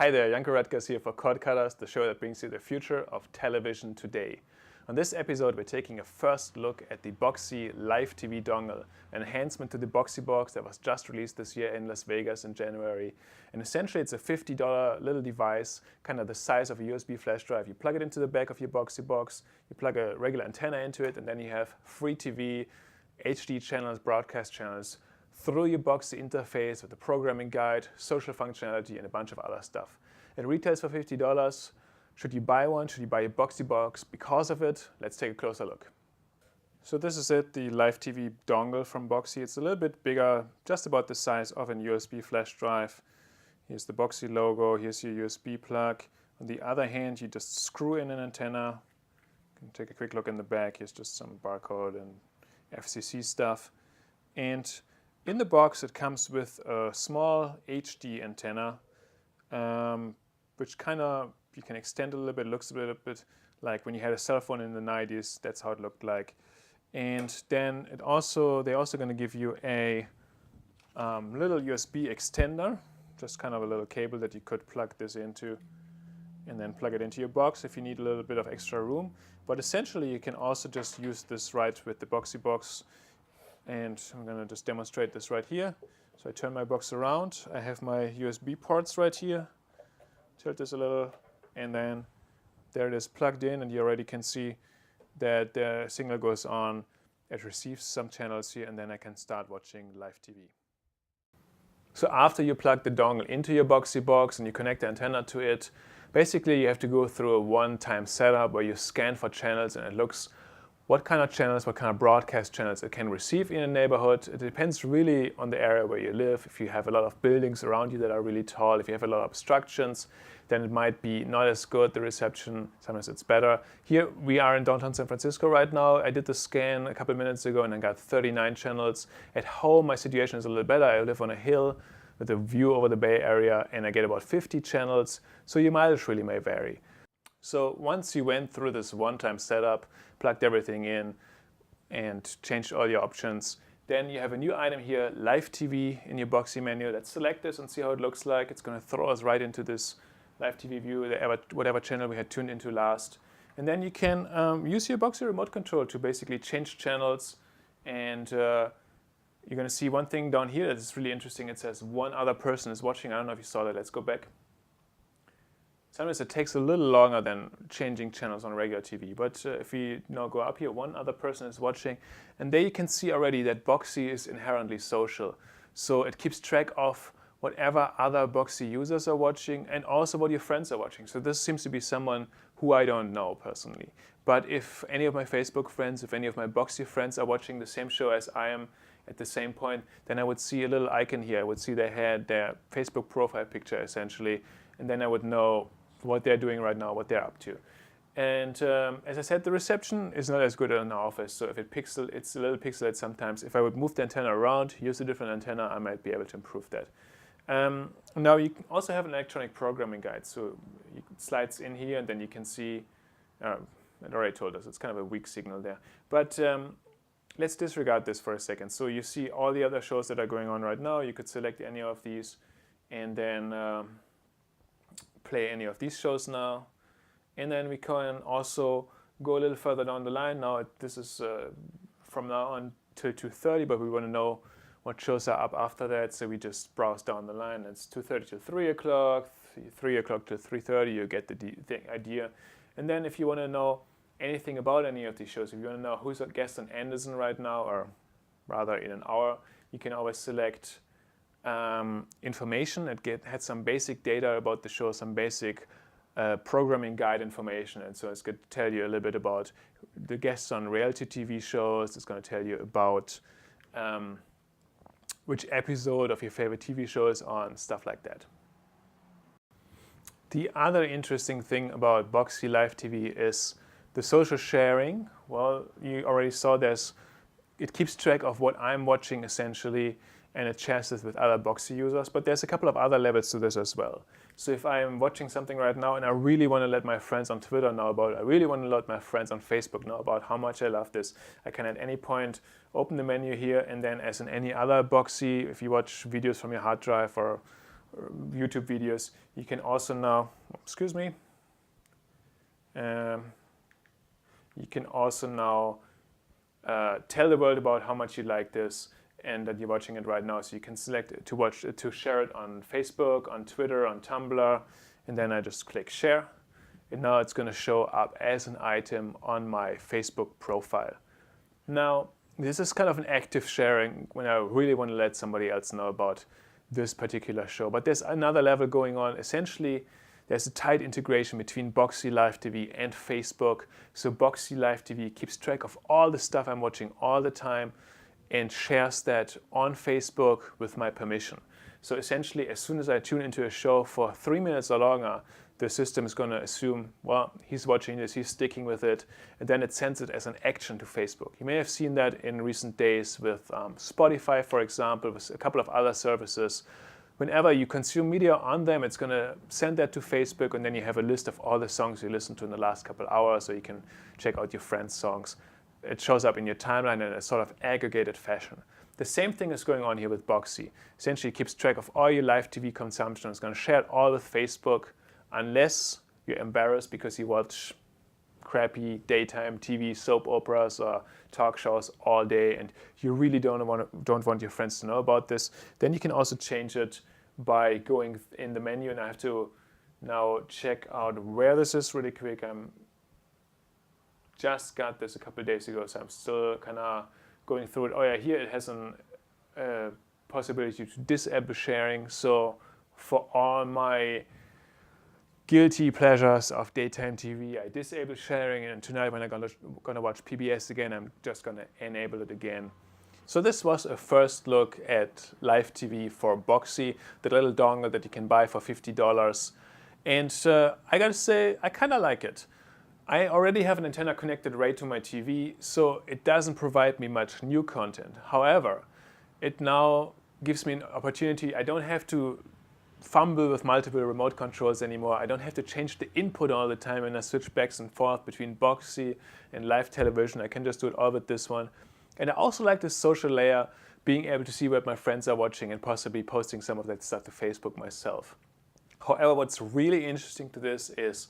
Hi there, Janko Radkas here for Cord Cutters, the show that brings you the future of television today. On this episode, we're taking a first look at the Boxee Live TV dongle, an enhancement to the Boxee Box that was just released this year in Las Vegas in January. And essentially, it's a $50 little device, kind of the size of a USB flash drive. You plug it into the back of your Boxee Box, you plug a regular antenna into it, and then you have free TV, HD channels, broadcast channels, through your Boxee interface with a programming guide, social functionality, and a bunch of other stuff. It retails for $50. Should you buy one? Should you buy a Boxee Box because of it? Let's take a closer look. So this is it, the Live TV dongle from Boxee. It's a little bit bigger, just about the size of an USB flash drive. Here's the Boxee logo, here's your USB plug. On the other hand, you just screw in an antenna. You can take a quick look in the back. Here's just some barcode and FCC stuff. And in the box, it comes with a small HD antenna, which kind of you can extend a little bit. It looks a little bit like when you had a cell phone in the 90s. That's how it looked like. And then they're also going to give you a little USB extender, just kind of a little cable that you could plug this into, and then plug it into your box if you need a little bit of extra room. But essentially, you can also just use this right with the Boxee Box. And I'm going to just demonstrate this right here. So I turn my box around. I have my USB ports right here. Tilt this a little, and then there it is plugged in, and you already can see that the signal goes on. It receives some channels here, and then I can start watching live TV. So after you plug the dongle into your Boxee Box and you connect the antenna to it, basically you have to go through a one-time setup where you scan for channels, and it looks what kind of channels, what kind of broadcast channels it can receive in a neighborhood. It depends really on the area where you live. If you have a lot of buildings around you that are really tall, if you have a lot of obstructions, then it might be not as good, the reception. Sometimes it's better. Here we are in downtown San Francisco right now. I did the scan a couple minutes ago and I got 39 channels. At home, my situation is a little better. I live on a hill with a view over the Bay Area, and I get about 50 channels. So your mileage really may vary. So once you went through this one-time setup, plugged everything in, and changed all your options, then you have a new item here, Live TV, in your Boxee menu. Let's select this and see how it looks like. It's going to throw us right into this Live TV view, whatever channel we had tuned into last. And then you can use your Boxee remote control to basically change channels. And you're going to see one thing down here that is really interesting. It says one other person is watching. I don't know if you saw that. Let's go back. Sometimes it takes a little longer than changing channels on regular TV, but if we now go up here, one other person is watching, and there you can see already that Boxee is inherently social. So it keeps track of whatever other Boxee users are watching and also what your friends are watching. So this seems to be someone who I don't know personally. But if any of my Facebook friends, if any of my Boxee friends are watching the same show as I am at the same point, then I would see a little icon here. I would see they had their Facebook profile picture essentially, and then I would know what they're doing right now, what they're up to. And as I said, the reception is not as good in our office, so if it's a little pixelated sometimes. If I would move the antenna around, use a different antenna, I might be able to improve that. Now you can also have an electronic programming guide, so it slides in here and then you can see, it already told us, it's kind of a weak signal there. But let's disregard this for a second. So you see all the other shows that are going on right now. You could select any of these and then play any of these shows now, and then we can also go a little further down the line. Now this is from now on till 2:30, but we want to know what shows are up after that, so we just browse down the line. It's 2:30 to 3 o'clock, 3 o'clock to 3:30, you get the idea. And then if you want to know anything about any of these shows, if you want to know who's a guest on Anderson right now, or rather in an hour, you can always select information. It had some basic data about the show, some basic programming guide information, and so it's going to tell you a little bit about the guests on reality TV shows. It's going to tell you about which episode of your favorite TV show is on, stuff like that. The other interesting thing about Boxee Live TV is the social sharing. Well, you already saw it keeps track of what I'm watching essentially, and it shares this with other Boxee users, but there's a couple of other levels to this as well. So if I'm watching something right now and I really want to let my friends on Twitter know about it, I really want to let my friends on Facebook know about how much I love this, I can at any point open the menu here, and then as in any other Boxee, if you watch videos from your hard drive or YouTube videos. You can also now, you can also now tell the world about how much you like this and that you're watching it right now. So you can select to share it on Facebook, on Twitter, on Tumblr, and then I just click share. And now it's going to show up as an item on my Facebook profile. Now, this is kind of an active sharing when I really want to let somebody else know about this particular show. But there's another level going on. Essentially, there's a tight integration between Boxee Live TV and Facebook. So Boxee Live TV keeps track of all the stuff I'm watching all the time and shares that on Facebook with my permission. So essentially, as soon as I tune into a show for 3 minutes or longer, the system is going to assume, well, he's watching this, he's sticking with it, and then it sends it as an action to Facebook. You may have seen that in recent days with Spotify, for example, with a couple of other services. Whenever you consume media on them, it's going to send that to Facebook, and then you have a list of all the songs you listened to in the last couple of hours, so you can check out your friends' songs. It shows up in your timeline in a sort of aggregated fashion. The same thing is going on here with Boxee. Essentially, it keeps track of all your live TV consumption. It's going to share it all with Facebook, unless you're embarrassed because you watch crappy daytime TV soap operas or talk shows all day and you really don't want your friends to know about this. Then you can also change it by going in the menu, and I have to now check out where this is really quick. I'm just got this a couple of days ago, so I'm still kind of going through it. Oh yeah, here it has a possibility to disable sharing. So for all my guilty pleasures of daytime TV, I disable sharing, and tonight when I'm gonna watch PBS again, I'm just gonna enable it again. So this was a first look at live TV for Boxee, the little dongle that you can buy for $50. And I gotta say, I kinda like it. I already have an antenna connected right to my TV, so it doesn't provide me much new content. However, it now gives me an opportunity. I don't have to fumble with multiple remote controls anymore. I don't have to change the input all the time and I switch back and forth between Boxee and live television. I can just do it all with this one. And I also like this social layer, being able to see what my friends are watching and possibly posting some of that stuff to Facebook myself. However, what's really interesting to this is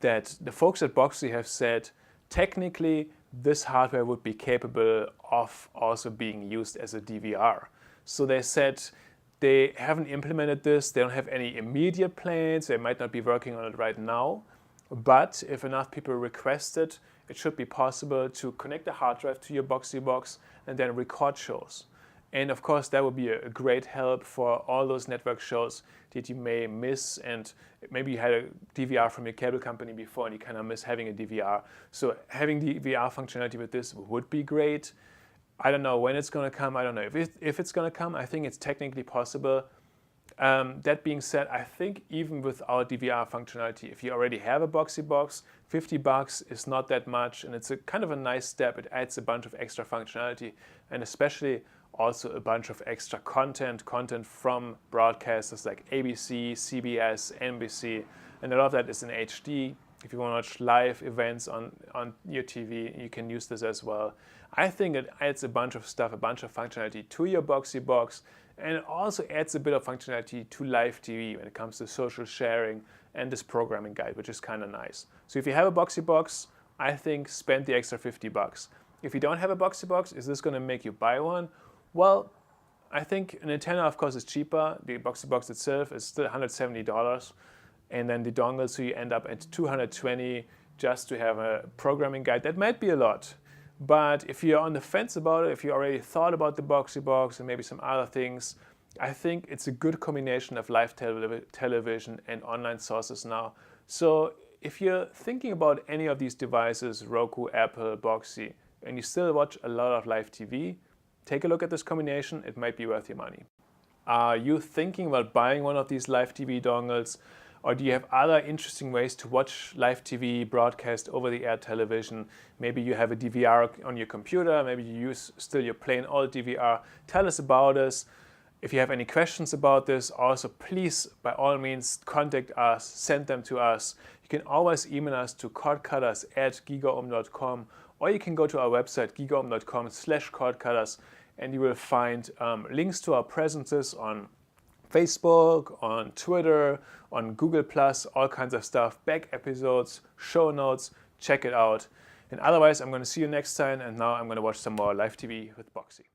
that the folks at Boxee have said technically this hardware would be capable of also being used as a DVR. So they said they haven't implemented this, they don't have any immediate plans, they might not be working on it right now, but if enough people request it, it should be possible to connect a hard drive to your Boxee Box and then record shows. And of course, that would be a great help for all those network shows that you may miss, and maybe you had a DVR from your cable company before and you kind of miss having a DVR. So having DVR functionality with this would be great. I don't know when it's going to come. I don't know if it's going to come. I think it's technically possible. That being said, I think even without DVR functionality, if you already have a Boxee Box, $50 is not that much, and it's a kind of a nice step. It adds a bunch of extra functionality, and especially also a bunch of extra content from broadcasters like ABC, CBS, NBC, and a lot of that is in HD. If you want to watch live events on your TV, you can use this as well. I think it adds a bunch of stuff, a bunch of functionality to your Boxee Box, and it also adds a bit of functionality to live TV when it comes to social sharing and this programming guide, which is kind of nice. So if you have a Boxee Box, I think spend the extra $50. If you don't have a Boxee Box, is this going to make you buy one? Well, I think an antenna, of course, is cheaper. The Boxee Box itself is still $170. And then the dongle, so you end up at $220 just to have a programming guide. That might be a lot. But if you're on the fence about it, if you already thought about the Boxee Box and maybe some other things, I think it's a good combination of live television and online sources now. So if you're thinking about any of these devices, Roku, Apple, Boxee, and you still watch a lot of live TV, take a look at this combination. It might be worth your money. Are you thinking about buying one of these live TV dongles? Or do you have other interesting ways to watch live TV broadcast over-the-air television? Maybe you have a DVR on your computer. Maybe you use still your plain old DVR. Tell us about this. If you have any questions about this, also please, by all means, contact us, send them to us. You can always email us to cordcutters@gigaohm.com, or you can go to our website, gigaohm.com/cordcutters, and you will find links to our presences on Facebook, on Twitter, on Google+, all kinds of stuff, back episodes, show notes, check it out. And otherwise, I'm going to see you next time, and now I'm going to watch some more live TV with Boxee.